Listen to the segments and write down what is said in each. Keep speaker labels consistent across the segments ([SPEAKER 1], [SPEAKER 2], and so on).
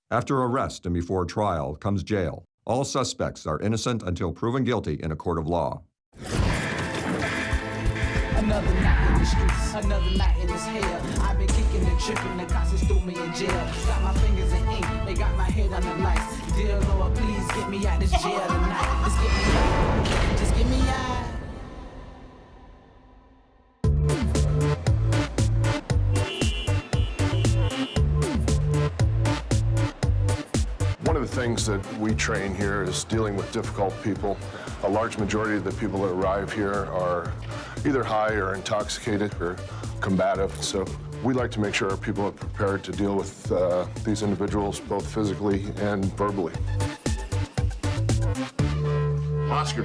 [SPEAKER 1] After arrest and before trial comes jail. All suspects are innocent until proven guilty in a court of law.
[SPEAKER 2] Another night in the streets, another night in this hell. I've been kicking and tripping, the cops has threw me in jail. Got my fingers in ink, they got my head on the lights. Dear Lord, please get me out this jail tonight. Just get me out, just get me out.
[SPEAKER 3] One of the things that we train here is dealing with difficult people. A large majority of the people that arrive here are either high or intoxicated or combative. So we like to make sure our people are prepared to deal with these individuals both physically and verbally. Oscar,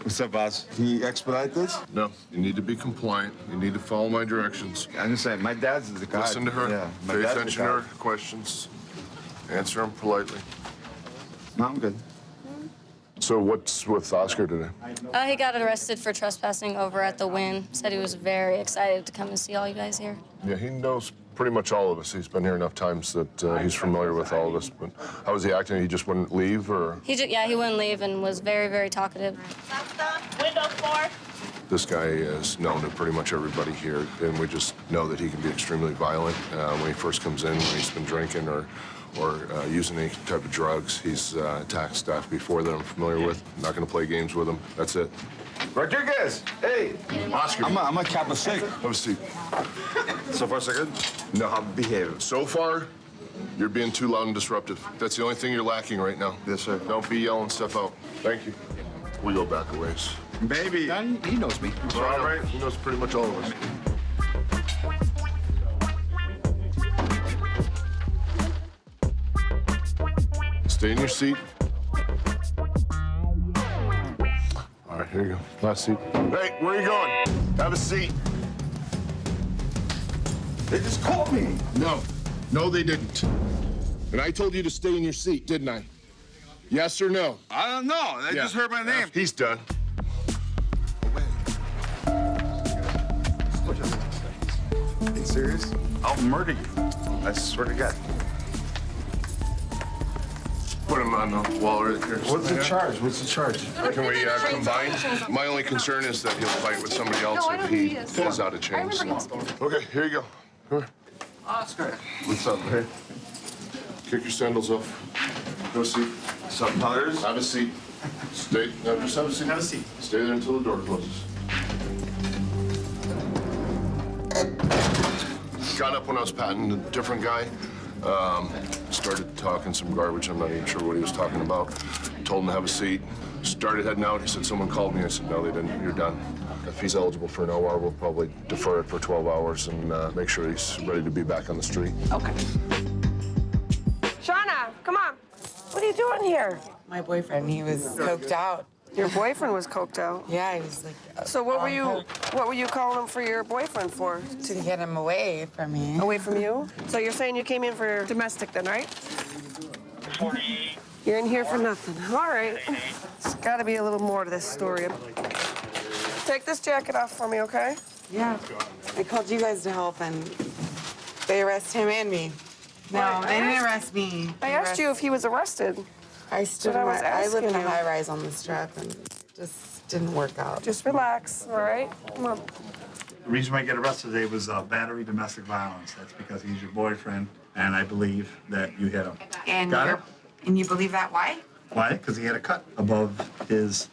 [SPEAKER 4] What's up, boss? Can you expedite this?
[SPEAKER 3] No, you need to be compliant. You need to follow my directions.
[SPEAKER 4] I understand. My dad's the guy.
[SPEAKER 3] Listen to her.
[SPEAKER 4] Yeah, my
[SPEAKER 3] Pay
[SPEAKER 4] dad's
[SPEAKER 3] attention
[SPEAKER 4] the
[SPEAKER 3] to
[SPEAKER 4] guy.
[SPEAKER 3] her questions. Answer them politely.
[SPEAKER 4] No, I'm good.
[SPEAKER 3] So what's with Oscar today?
[SPEAKER 5] He got arrested for trespassing over at the Wynn. Said he was very excited to come and see all you guys here.
[SPEAKER 3] Yeah, he knows pretty much all of us. He's been here enough times that he's familiar with all of us. But how was he acting? He just wouldn't leave, or?
[SPEAKER 5] He wouldn't leave and was very, very talkative.
[SPEAKER 6] Window 4.
[SPEAKER 3] This guy is known to pretty much everybody here, and we just know that he can be extremely violent. When he first comes in, when he's been drinking or using any type of drugs, he's attacked staff before that I'm familiar with. I'm not going to play games with him. That's it.
[SPEAKER 4] Rodriguez, hey.
[SPEAKER 3] Oscar.
[SPEAKER 4] I'm a Kappa 6.
[SPEAKER 3] Have a seat.
[SPEAKER 4] So far, so good? No, how behave.
[SPEAKER 3] So far, you're being too loud and disruptive. That's the only thing you're lacking right now.
[SPEAKER 4] Yes, sir.
[SPEAKER 3] Don't be yelling stuff out. Thank you. We go back a ways.
[SPEAKER 4] Baby. He knows me.
[SPEAKER 3] All right. He knows pretty much all of us. Stay in your seat. All right, here you go. Last seat. Hey, where are you going? Have a seat.
[SPEAKER 4] They just caught me.
[SPEAKER 3] No. No, they didn't. And I told you to stay in your seat, didn't I? Yes or no?
[SPEAKER 4] I don't know. They just heard my name.
[SPEAKER 3] He's done.
[SPEAKER 4] Are you serious? I'll murder you. I swear to God.
[SPEAKER 3] Put him on the wall right here.
[SPEAKER 4] What's the charge? What's the charge?
[SPEAKER 3] Can we combine? My only concern is that he'll fight with somebody else if he is out of chains. Okay, here you go. Come here.
[SPEAKER 4] Oscar.
[SPEAKER 3] What's up, man? Kick your sandals off. Go seat.
[SPEAKER 4] Some powders?
[SPEAKER 3] Have a seat. Stay. No, just have a seat.
[SPEAKER 4] Have a seat.
[SPEAKER 3] Stay there until the door closes. Got up when I was patting a different guy. Started talking some garbage. I'm not even sure what he was talking about. Told him to have a seat. Started heading out. He said, someone called me. I said, no, they didn't. You're done. If he's eligible for an OR, we'll probably defer it for 12 hours and make sure he's ready to be back on the street.
[SPEAKER 7] Okay. Shauna, come on. What are you doing here?
[SPEAKER 8] My boyfriend, he was coked out.
[SPEAKER 7] Your boyfriend was coked out.
[SPEAKER 8] Yeah, he was like.
[SPEAKER 7] So what were you calling him for your boyfriend for?
[SPEAKER 8] To get him away from me.
[SPEAKER 7] Away from you? So you're saying you came in for domestic then, right? You're in here for nothing. All right. There's got to be a little more to this story. Take this jacket off for me, okay?
[SPEAKER 8] Yeah. I called you guys to help, and they arrest him and me. No, they didn't arrest me.
[SPEAKER 7] I asked you if he was arrested.
[SPEAKER 8] I stood.
[SPEAKER 7] But I was
[SPEAKER 8] I live in a
[SPEAKER 7] asking you.
[SPEAKER 8] high-rise on the strip, and just didn't work out.
[SPEAKER 7] Just relax, all right? Come on.
[SPEAKER 9] The reason why I get arrested today was battery, domestic violence. That's because he's your boyfriend, and I believe that you hit him.
[SPEAKER 8] And
[SPEAKER 9] Got it?
[SPEAKER 8] And you believe that? Why?
[SPEAKER 9] Why? Because he had a cut above his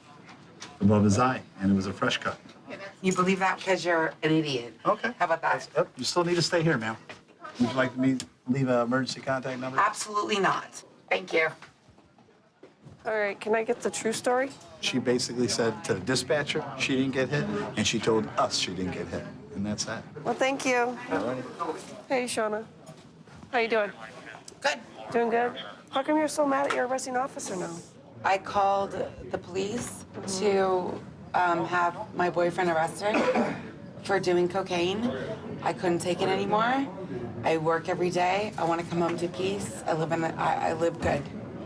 [SPEAKER 9] eye, and it was a fresh cut.
[SPEAKER 8] You believe that because you're an idiot.
[SPEAKER 9] Okay.
[SPEAKER 8] How about that?
[SPEAKER 9] Yep. You still need to stay here, ma'am. Would you like me to leave an emergency contact number?
[SPEAKER 8] Absolutely not. Thank you.
[SPEAKER 7] All right, can I get the true story?
[SPEAKER 9] She basically said to the dispatcher she didn't get hit, and she told us she didn't get hit, and that's that.
[SPEAKER 7] Well, thank you.
[SPEAKER 9] All right.
[SPEAKER 7] Hey, Shauna. How you doing?
[SPEAKER 8] Good.
[SPEAKER 7] Doing good? How come you're so mad at your arresting officer now?
[SPEAKER 8] I called the police to have my boyfriend arrested for doing cocaine. I couldn't take it anymore. I work every day. I want to come home to peace. I live good.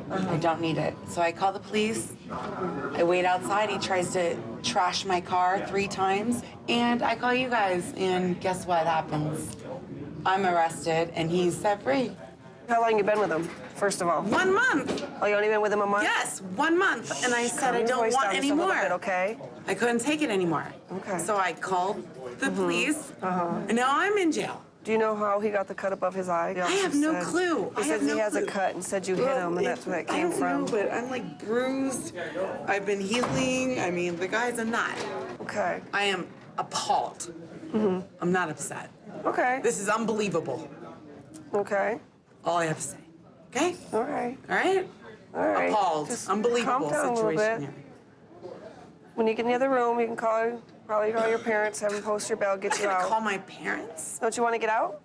[SPEAKER 8] I don't need it. So I call the police. I wait outside. He tries to trash my car 3 times. And I call you guys. And guess what happens? I'm arrested and he's set free.
[SPEAKER 7] How long you been with him, first of all?
[SPEAKER 8] 1 month.
[SPEAKER 7] Oh, you only been with him a month?
[SPEAKER 8] Yes, 1 month. And I said I
[SPEAKER 7] Your
[SPEAKER 8] don't
[SPEAKER 7] voice
[SPEAKER 8] want
[SPEAKER 7] down
[SPEAKER 8] any
[SPEAKER 7] just a little
[SPEAKER 8] more.
[SPEAKER 7] bit, okay?
[SPEAKER 8] I couldn't take it anymore.
[SPEAKER 7] Okay.
[SPEAKER 8] So I called the police, and now I'm in jail.
[SPEAKER 7] Do you know how he got the cut above his eye? The
[SPEAKER 8] I have
[SPEAKER 7] officer
[SPEAKER 8] no
[SPEAKER 7] said-
[SPEAKER 8] clue.
[SPEAKER 7] He
[SPEAKER 8] I have
[SPEAKER 7] says he
[SPEAKER 8] no
[SPEAKER 7] has a
[SPEAKER 8] clue.
[SPEAKER 7] cut and said you hit him, and that's where it came
[SPEAKER 8] I don't
[SPEAKER 7] from.
[SPEAKER 8] know, but I'm like bruised. I've been healing. I mean, the guy's a nut.
[SPEAKER 7] Okay.
[SPEAKER 8] I am appalled. I'm not upset.
[SPEAKER 7] Okay.
[SPEAKER 8] This is unbelievable.
[SPEAKER 7] Okay.
[SPEAKER 8] All I have to say. Okay?
[SPEAKER 7] All right.
[SPEAKER 8] All right?
[SPEAKER 7] All right.
[SPEAKER 8] Appalled.
[SPEAKER 7] Just
[SPEAKER 8] Unbelievable
[SPEAKER 7] calm down a little
[SPEAKER 8] situation
[SPEAKER 7] bit.
[SPEAKER 8] here.
[SPEAKER 7] When you get in the other room, you can probably call your parents, have them post your bail, get
[SPEAKER 8] I'm
[SPEAKER 7] you
[SPEAKER 8] gonna
[SPEAKER 7] out.
[SPEAKER 8] call my parents?
[SPEAKER 7] Don't you want to get out?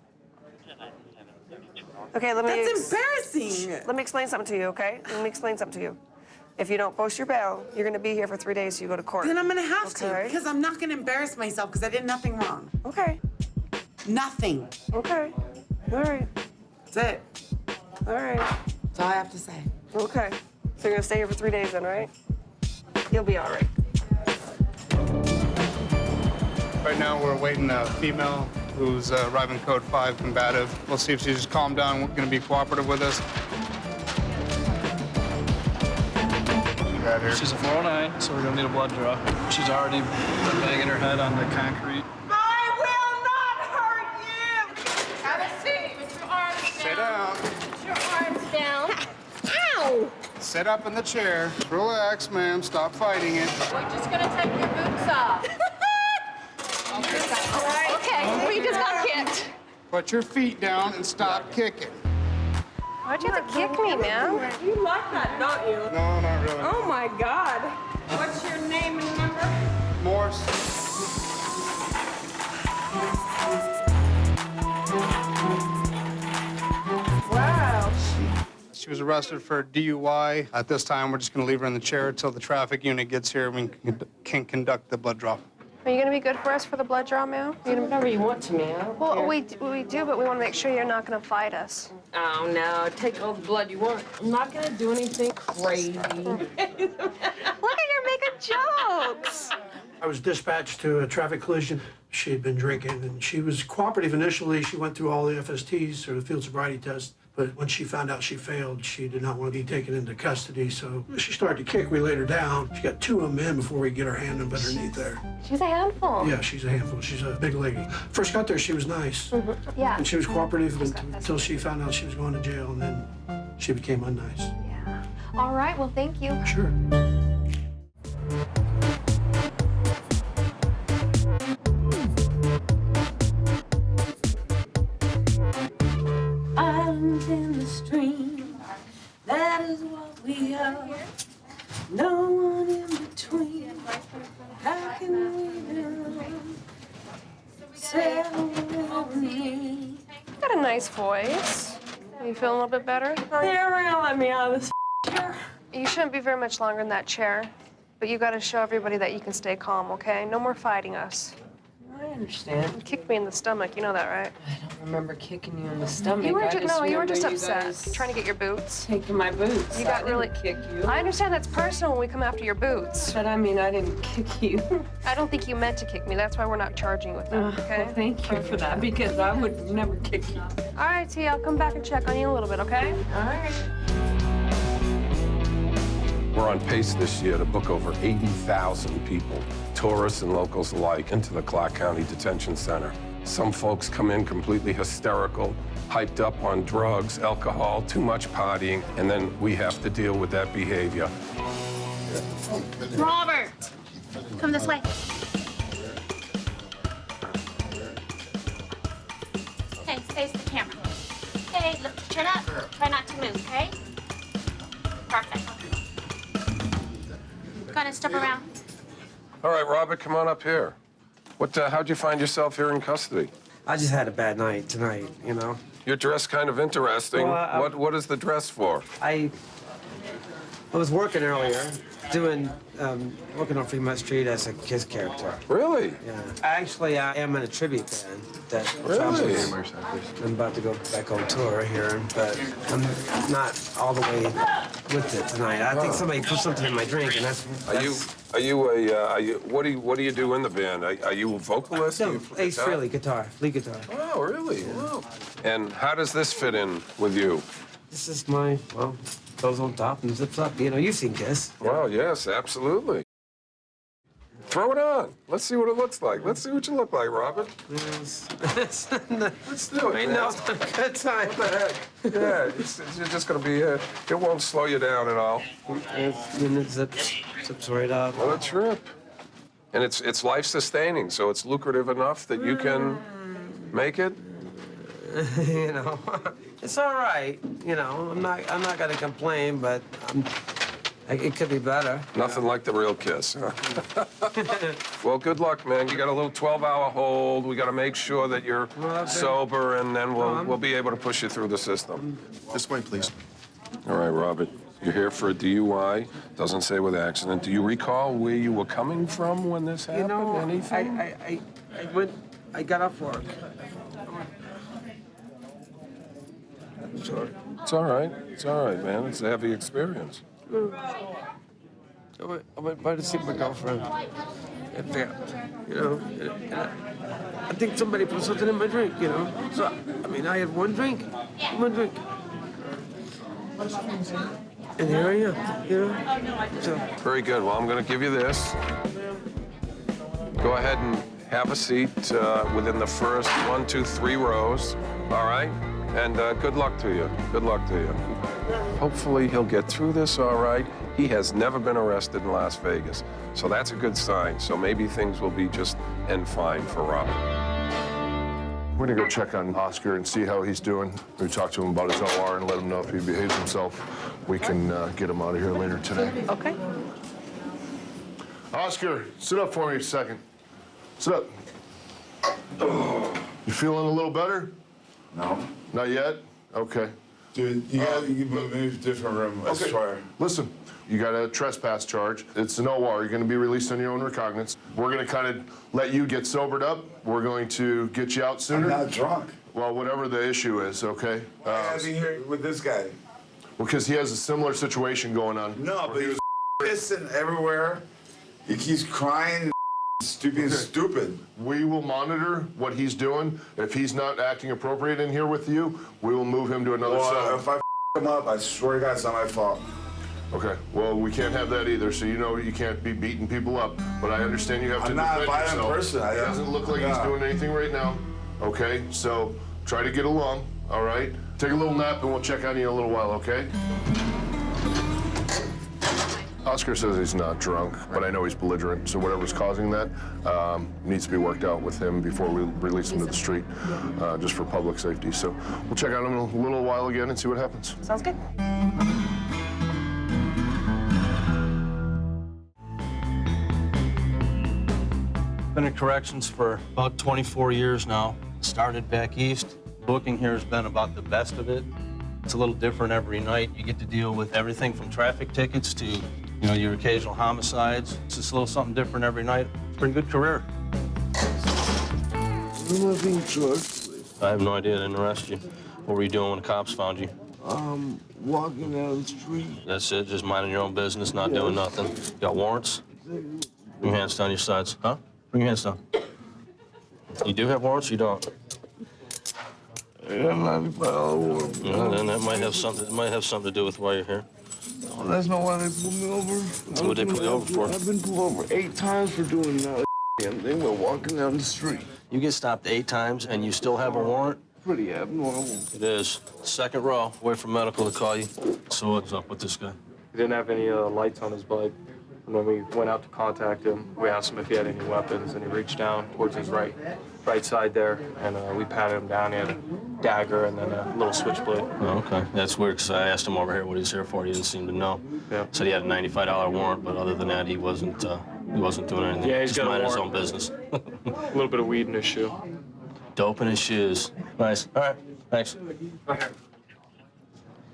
[SPEAKER 7] Okay,
[SPEAKER 8] That's embarrassing.
[SPEAKER 7] Let me explain something to you, okay? Let me explain something to you. If you don't post your bail, you're going to be here for 3 days so you go to court.
[SPEAKER 8] Then I'm gonna have to,
[SPEAKER 7] Okay.
[SPEAKER 8] because I'm not gonna embarrass myself because I did nothing wrong.
[SPEAKER 7] Okay.
[SPEAKER 8] Nothing.
[SPEAKER 7] Okay. All right.
[SPEAKER 8] That's it.
[SPEAKER 7] All right.
[SPEAKER 8] That's all I have to say.
[SPEAKER 7] Okay. So you're going to stay here for 3 days then, right? You'll be all right.
[SPEAKER 10] Right now, we're awaiting a female who's arriving code 5 combative. We'll see if she's just calmed down, going to be cooperative with us. Right here.
[SPEAKER 11] She's a 409, so we're gonna need a blood draw. She's already been banging her head on the concrete.
[SPEAKER 6] I will not hurt you! Have a seat. Put your arms
[SPEAKER 10] Sit
[SPEAKER 6] down.
[SPEAKER 10] down.
[SPEAKER 6] Put your arms down. Ow!
[SPEAKER 10] Sit up in the chair. Relax, ma'am. Stop fighting it.
[SPEAKER 6] We're just gonna take your boots off. Okay, we just got kicked.
[SPEAKER 10] Put your feet down and stop kicking.
[SPEAKER 7] Why'd you have to kick me, man?
[SPEAKER 12] You like that, don't you?
[SPEAKER 10] No, not really.
[SPEAKER 12] Oh my God. What's your name and number?
[SPEAKER 10] Morse.
[SPEAKER 7] Wow.
[SPEAKER 10] She was arrested for DUI. At this time, we're just going to leave her in the chair until the traffic unit gets here and we can conduct the blood draw.
[SPEAKER 7] Are you going to be good for us for the blood draw, ma'am?
[SPEAKER 12] Whatever you want to, man.
[SPEAKER 7] Well, we do, but we want to make sure you're not going to fight us.
[SPEAKER 12] Oh, no. Take all the blood you want. I'm not going to do anything crazy.
[SPEAKER 7] Look at you making jokes.
[SPEAKER 13] I was dispatched to a traffic collision. She had been drinking, and she was cooperative initially. She went through all the FSTs, or the field sobriety test. But when she found out she failed, she did not want to be taken into custody. So she started to kick. We laid her down. She got 2 of them in before we get her hand underneath there.
[SPEAKER 7] She's a handful.
[SPEAKER 13] Yeah, she's a handful. She's a big lady. First got there, she was nice.
[SPEAKER 7] Yeah.
[SPEAKER 13] And she was cooperative until she found out she was going to jail, and then she became unnice.
[SPEAKER 7] Yeah. All right, well, thank you.
[SPEAKER 13] Sure.
[SPEAKER 12] Islands in the stream, that is what we are. No one in between. How can we belong? Settle with me.
[SPEAKER 7] You got a nice voice. Are you feeling a little bit better?
[SPEAKER 12] They're gonna let me out of this chair.
[SPEAKER 7] You shouldn't be very much longer in that chair, but you got to show everybody that you can stay calm, okay? No more fighting us.
[SPEAKER 12] I understand.
[SPEAKER 7] You kicked me in the stomach, you know that, right?
[SPEAKER 12] I don't remember kicking you in the stomach.
[SPEAKER 7] You were
[SPEAKER 12] I
[SPEAKER 7] just, no, you were
[SPEAKER 12] remember
[SPEAKER 7] just
[SPEAKER 12] you
[SPEAKER 7] upset,
[SPEAKER 12] guys
[SPEAKER 7] trying to get your boots.
[SPEAKER 12] taking my boots.
[SPEAKER 7] You got
[SPEAKER 12] I
[SPEAKER 7] really
[SPEAKER 12] didn't kick you.
[SPEAKER 7] I understand that's personal when we come after your boots.
[SPEAKER 12] But I mean, I didn't kick you.
[SPEAKER 7] I don't think you meant to kick me. That's why we're not charging you with that, okay?
[SPEAKER 12] Well, thank you for that, because I would never kick you.
[SPEAKER 7] All right, T, I'll come back and check on you a little bit, okay?
[SPEAKER 12] All right.
[SPEAKER 14] We're on pace this year to book over 80,000 people, tourists and locals alike, into the Clark County Detention Center. Some folks come in completely hysterical, hyped up on drugs, alcohol, too much partying, and then we have to deal with that behavior.
[SPEAKER 5] Robert, come this way. Okay, face the camera. Okay, look, chin up. Try not to move, okay? Perfect. Gonna step around.
[SPEAKER 14] All right, Robert, come on up here. How'd you find yourself here in custody?
[SPEAKER 15] I just had a bad night tonight, you know.
[SPEAKER 14] Your dress kind of interesting.
[SPEAKER 15] Well,
[SPEAKER 14] What is the dress for?
[SPEAKER 15] I was working earlier, working on Fremont Street as a KISS character.
[SPEAKER 14] Really?
[SPEAKER 15] Yeah. Actually, I am in a tribute band that
[SPEAKER 14] Really?
[SPEAKER 15] I'm about to go back on tour here, but I'm not all the way with it tonight. I think somebody put something in my drink, and that's.
[SPEAKER 14] What do you do in the band? Are you a vocalist?
[SPEAKER 15] No, Ace Frehley, guitar, lead guitar.
[SPEAKER 14] Oh, really? Wow. And how does this fit in with you?
[SPEAKER 15] This is my, well, goes on top and zips up. You know, you've seen Kiss.
[SPEAKER 14] Well, yes, absolutely. Throw it on. Let's see what it looks like. Let's see what you look like, Robert.
[SPEAKER 15] Yes.
[SPEAKER 14] Let's do it.
[SPEAKER 15] I know, it's a good time.
[SPEAKER 14] What the heck? Yeah, you're just gonna be here. It won't slow you down at all.
[SPEAKER 15] And it zips right up.
[SPEAKER 14] What a trip. And it's life-sustaining, so it's lucrative enough that you can make it.
[SPEAKER 15] You know, it's all right. You know, I'm not gonna complain, but it could be better.
[SPEAKER 14] Nothing like the real Kiss. Well, good luck, man. You got a little 12-hour hold. We got to make sure that you're sober, and then we'll be able to push you through the system.
[SPEAKER 3] This way, please.
[SPEAKER 14] All right, Robert. You're here for a DUI. Doesn't say with accident. Do you recall where you were coming from when this happened?
[SPEAKER 15] You know,
[SPEAKER 14] anything?
[SPEAKER 15] I got off work.
[SPEAKER 14] Sure. It's all right. It's all right, man. It's a heavy experience.
[SPEAKER 15] I went by to see my girlfriend. And you know, and I think somebody put something in my drink, you know. So, I mean, I had one drink. And here I am, you know. So.
[SPEAKER 14] Very good. Well, I'm going to give you this. Go ahead and have a seat within the first 1, 2, 3 rows. All right? And good luck to you. Good luck to you. Hopefully he'll get through this all right. He has never been arrested in Las Vegas, so that's a good sign. So maybe things will be just fine for Robert.
[SPEAKER 3] We're gonna go check on Oscar and see how he's doing. We talked to him about his OR and let him know if he behaves himself, we can get him out of here later today.
[SPEAKER 6] Okay.
[SPEAKER 3] Oscar, sit up for me a second. Sit up. You feeling a little better?
[SPEAKER 4] No.
[SPEAKER 3] Not yet? Okay.
[SPEAKER 4] Dude, you gotta move me to a different room, I swear.
[SPEAKER 3] Listen, you got a trespass charge. It's an OR. You're going to be released on your own recognizance. We're going to kind of let you get sobered up. We're going to get you out sooner.
[SPEAKER 4] I'm not drunk.
[SPEAKER 3] Well, whatever the issue is, okay?
[SPEAKER 4] Why am I here with this guy?
[SPEAKER 3] Well, because he has a similar situation going on.
[SPEAKER 4] No, but he was pissing everywhere. He keeps crying. Stupid.
[SPEAKER 3] We will monitor what he's doing. If he's not acting appropriate in here with you, we will move him to another cell.
[SPEAKER 4] If I him up, I swear to God, it's not my fault.
[SPEAKER 3] Okay, well, we can't have that either, so you know you can't be beating people up. But I understand you have to
[SPEAKER 4] I'm not a
[SPEAKER 3] defend
[SPEAKER 4] violent
[SPEAKER 3] yourself.
[SPEAKER 4] person.
[SPEAKER 3] It doesn't look like he's doing anything right now. Okay, so try to get along, all right? Take a little nap and we'll check on you in a little while, okay? Oscar says he's not drunk, but I know he's belligerent, so whatever's causing that needs to be worked out with him before we release him to the street, just for public safety. So we'll check on him in a little while again and see what happens.
[SPEAKER 6] Sounds good.
[SPEAKER 11] Been in corrections for about 24 years now. Started back east. Booking here has been about the best of it. It's a little different every night. You get to deal with everything from traffic tickets to, your occasional homicides. It's just a little something different every night. Pretty good career.
[SPEAKER 16] What am I being charged with?
[SPEAKER 11] I have no idea. I didn't arrest you. What were you doing when the cops found you?
[SPEAKER 16] Walking down the street.
[SPEAKER 11] That's it. Just minding your own business, not doing nothing. You got warrants? Bring your hands down your sides. Huh? Bring your hands down. You do have warrants or you don't?
[SPEAKER 16] I got $95 warrant.
[SPEAKER 11] Well, then that might have something. It might have something to do with why you're here.
[SPEAKER 16] Oh, that's not why they pulled me over.
[SPEAKER 11] That's what they pulled you over for.
[SPEAKER 16] I've been pulled over 8 times for doing that damn thing while walking down the street.
[SPEAKER 11] You get stopped 8 times and you still have a warrant?
[SPEAKER 16] Pretty abnormal.
[SPEAKER 11] It is. Second row. Wait for medical to call you. So what's up with this guy?
[SPEAKER 17] He didn't have any lights on his bike. And when we went out to contact him, we asked him if he had any weapons, and he reached down towards his right side there, and we patted him down. He had a dagger and then a little switchblade.
[SPEAKER 11] Oh, okay. That's weird, because I asked him over here what he's here for. He didn't seem to know.
[SPEAKER 17] Yeah.
[SPEAKER 11] Said he had a $95 warrant, but other than that, he wasn't doing anything.
[SPEAKER 17] Yeah, he's
[SPEAKER 11] just
[SPEAKER 17] got a
[SPEAKER 11] minding his
[SPEAKER 17] warrant.
[SPEAKER 11] own business.
[SPEAKER 17] A little bit of weed in his shoe.
[SPEAKER 11] Dope in his shoes. Nice. All right. Thanks.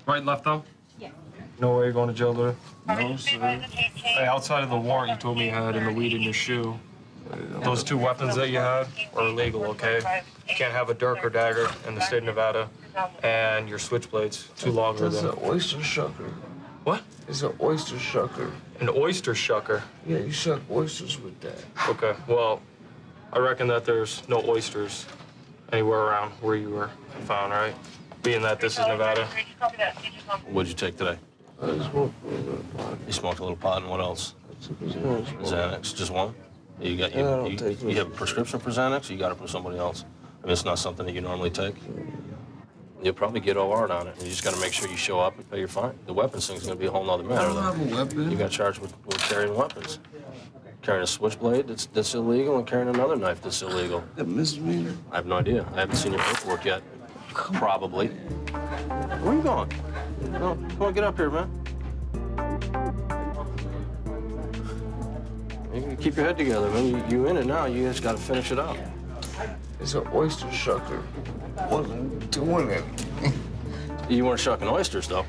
[SPEAKER 17] Right, left though?
[SPEAKER 5] Yeah.
[SPEAKER 17] No way you're going to jail today?
[SPEAKER 16] No, sir.
[SPEAKER 17] Hey, outside of the warrant you told me you had and the weed in your shoe, those 2 weapons that you had are illegal, okay? You can't have a dirk or dagger in the state of Nevada, and your switchblade's too long.
[SPEAKER 16] That's an oyster shucker.
[SPEAKER 17] What?
[SPEAKER 16] It's an oyster shucker.
[SPEAKER 17] An oyster shucker?
[SPEAKER 16] Yeah, you shuck oysters with that.
[SPEAKER 17] Okay, well, I reckon that there's no oysters anywhere around where you were found, right? Being that this is Nevada.
[SPEAKER 11] What'd you take today?
[SPEAKER 16] I smoked a little pot.
[SPEAKER 11] You smoked a little pot, and what else? Xanax. Just one? You got
[SPEAKER 16] Yeah, I don't take
[SPEAKER 11] you have a prescription for Xanax, or you got it from somebody else? I mean, it's not something that you normally take. You'll probably get OR'd on it. You just got to make sure you show up and pay your fine. The weapons thing's going to be a whole nother matter.
[SPEAKER 16] I don't have a weapon.
[SPEAKER 11] You got charged with carrying weapons. Carrying a switchblade that's illegal, and carrying another knife that's illegal.
[SPEAKER 16] That misdemeanor?
[SPEAKER 11] I have no idea. I haven't seen your paperwork yet. Probably. Where you going? No, come on, get up here, man. You can keep your head together, man. You in it now. You just got to finish it out.
[SPEAKER 16] It's an oyster shucker. Wasn't doing it.
[SPEAKER 11] You weren't shucking oysters, though.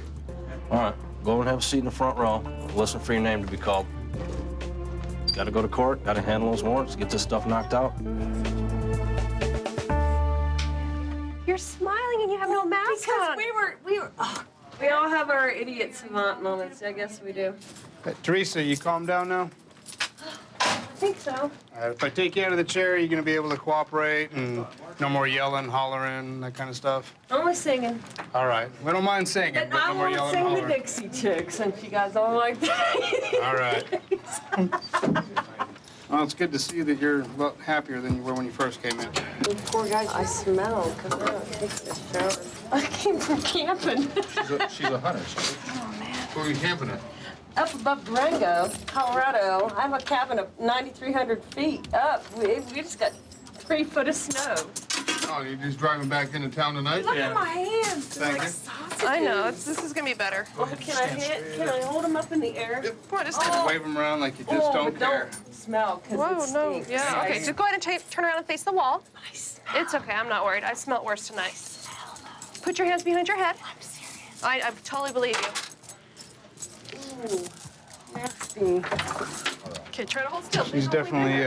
[SPEAKER 11] All right, go and have a seat in the front row. Listen for your name to be called. Got to go to court. Got to handle those warrants. Get this stuff knocked out.
[SPEAKER 7] You're smiling and you have no mask on.
[SPEAKER 12] We all have our idiot savant moments. I guess we do.
[SPEAKER 10] Hey, Teresa, you calm down now?
[SPEAKER 12] I think so.
[SPEAKER 10] All right, if I take you out of the chair, you're gonna be able to cooperate and no more yelling, hollering, that kind of stuff?
[SPEAKER 12] Only singing.
[SPEAKER 10] All right. We don't mind singing, but
[SPEAKER 12] I
[SPEAKER 10] no more
[SPEAKER 12] won't
[SPEAKER 10] yelling,
[SPEAKER 12] sing
[SPEAKER 10] hollering.
[SPEAKER 12] the Dixie Chicks since you guys don't like that.
[SPEAKER 10] All right. Well, it's good to see that you're a lot happier than you were when you first came in.
[SPEAKER 12] Poor guys, I smell because I don't take a shower. I came from camping.
[SPEAKER 18] She's a hunter.
[SPEAKER 12] Oh, man.
[SPEAKER 18] Where are you camping at?
[SPEAKER 12] Up above Durango, Colorado. I have a cabin of 9,300 feet up. We just got 3 foot of snow.
[SPEAKER 18] Oh, you're just driving back into town tonight?
[SPEAKER 12] Look at my hands. They're like
[SPEAKER 18] you.
[SPEAKER 12] sausages.
[SPEAKER 7] I know. This is gonna be better.
[SPEAKER 12] Can I hold them up in the air?
[SPEAKER 7] What is
[SPEAKER 10] Wave them around like you just don't care.
[SPEAKER 12] Don't smell because
[SPEAKER 7] Whoa,
[SPEAKER 12] it
[SPEAKER 7] no.
[SPEAKER 12] stinks.
[SPEAKER 7] Yeah. Okay, just go ahead and turn around and face the wall. It's okay. I'm not worried. I smelled worse tonight. Put your hands behind your head. I'm serious. I totally believe you.
[SPEAKER 12] Ooh, nasty.
[SPEAKER 7] Okay, try to hold still.
[SPEAKER 10] She's definitely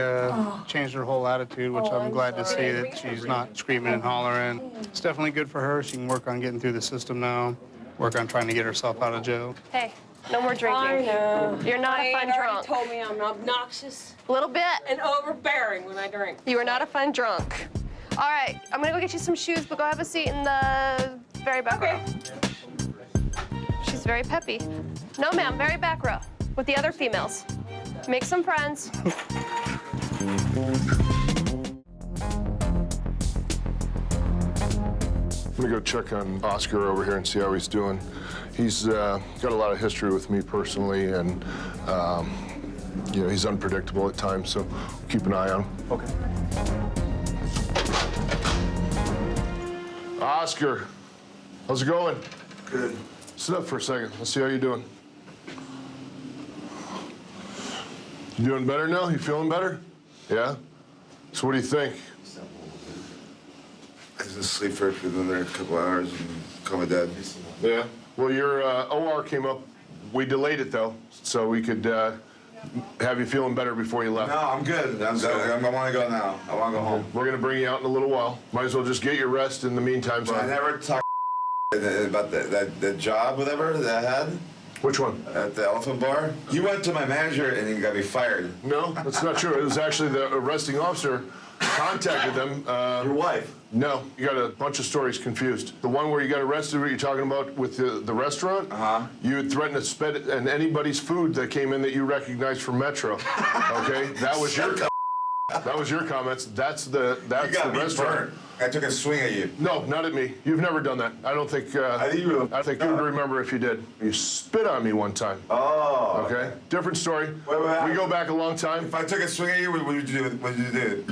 [SPEAKER 10] changed her whole attitude, which I'm glad to see that she's not screaming and hollering. It's definitely good for her. She can work on getting through the system now, work on trying to get herself out of jail.
[SPEAKER 7] Hey, no more drinking.
[SPEAKER 12] I know.
[SPEAKER 7] You're not a fun drunk.
[SPEAKER 12] Told me I'm obnoxious.
[SPEAKER 7] A little bit.
[SPEAKER 12] And overbearing when I drink.
[SPEAKER 7] You are not a fun drunk. All right, I'm gonna go get you some shoes, but go have a seat in the very back row. She's very peppy. No, ma'am, very back row with the other females. Make some friends.
[SPEAKER 3] I'm gonna go check on Oscar over here and see how he's doing. He's got a lot of history with me personally, and you know, he's unpredictable at times, so keep an eye on him.
[SPEAKER 10] Okay.
[SPEAKER 3] Oscar, how's it going?
[SPEAKER 4] Good.
[SPEAKER 3] Sit up for a second. Let's see how you're doing. You doing better now? You feeling better? Yeah? So what do you think?
[SPEAKER 4] I just sleep for another couple hours and call my dad.
[SPEAKER 3] Yeah? Well, your OR came up. We delayed it, though, so we could have you feeling better before you left.
[SPEAKER 4] No, I'm good. I want to go now. I want to go home.
[SPEAKER 3] We're going to bring you out in a little while. Might as well just get your rest in the meantime.
[SPEAKER 4] But I never talked about that job, whatever, that I had.
[SPEAKER 3] Which one?
[SPEAKER 4] At the Elephant Bar. He went to my manager and he got me fired.
[SPEAKER 3] No, that's not true. It was actually the arresting officer contacted them.
[SPEAKER 4] Your wife?
[SPEAKER 3] No, you got a bunch of stories confused. The one where you got arrested, what you're talking about with the restaurant?
[SPEAKER 4] Uh-huh.
[SPEAKER 3] You had threatened to spit in anybody's food that came in that you recognized from Metro. Okay? That was your comments. That's the restaurant.
[SPEAKER 4] Burned. I took a swing at you.
[SPEAKER 3] No, not at me. You've never done that. I don't think. I think you would remember if you did. You spit on me one time.
[SPEAKER 4] Oh.
[SPEAKER 3] Okay. Different story.
[SPEAKER 4] Wait,
[SPEAKER 3] we go back a long time.
[SPEAKER 4] If I took a swing at you, what would you do? What would you do?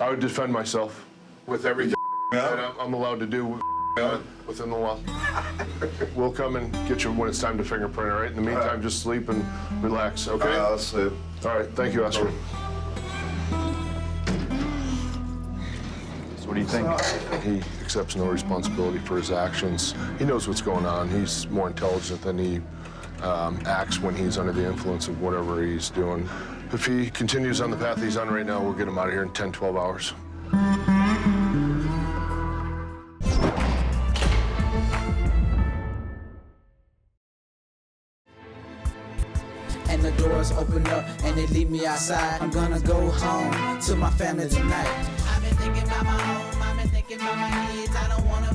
[SPEAKER 3] I would defend myself with everything that I'm allowed to do within the law. We'll come and get you when it's time to fingerprint. All right. In the meantime, just sleep and relax. Okay.
[SPEAKER 4] I'll sleep.
[SPEAKER 3] All right. Thank you, Oscar.
[SPEAKER 18] What do you think?
[SPEAKER 3] He accepts no responsibility for his actions. He knows what's going on. He's more intelligent than he acts when he's under the influence of whatever he's doing. If he continues on the path he's on right now, we'll get him out of here in 10, 12 hours.
[SPEAKER 2] and the doors open up and they leave me outside. I'm gonna go home to my family tonight. I've been thinking about my home, I've been thinking about my kids. I don't wanna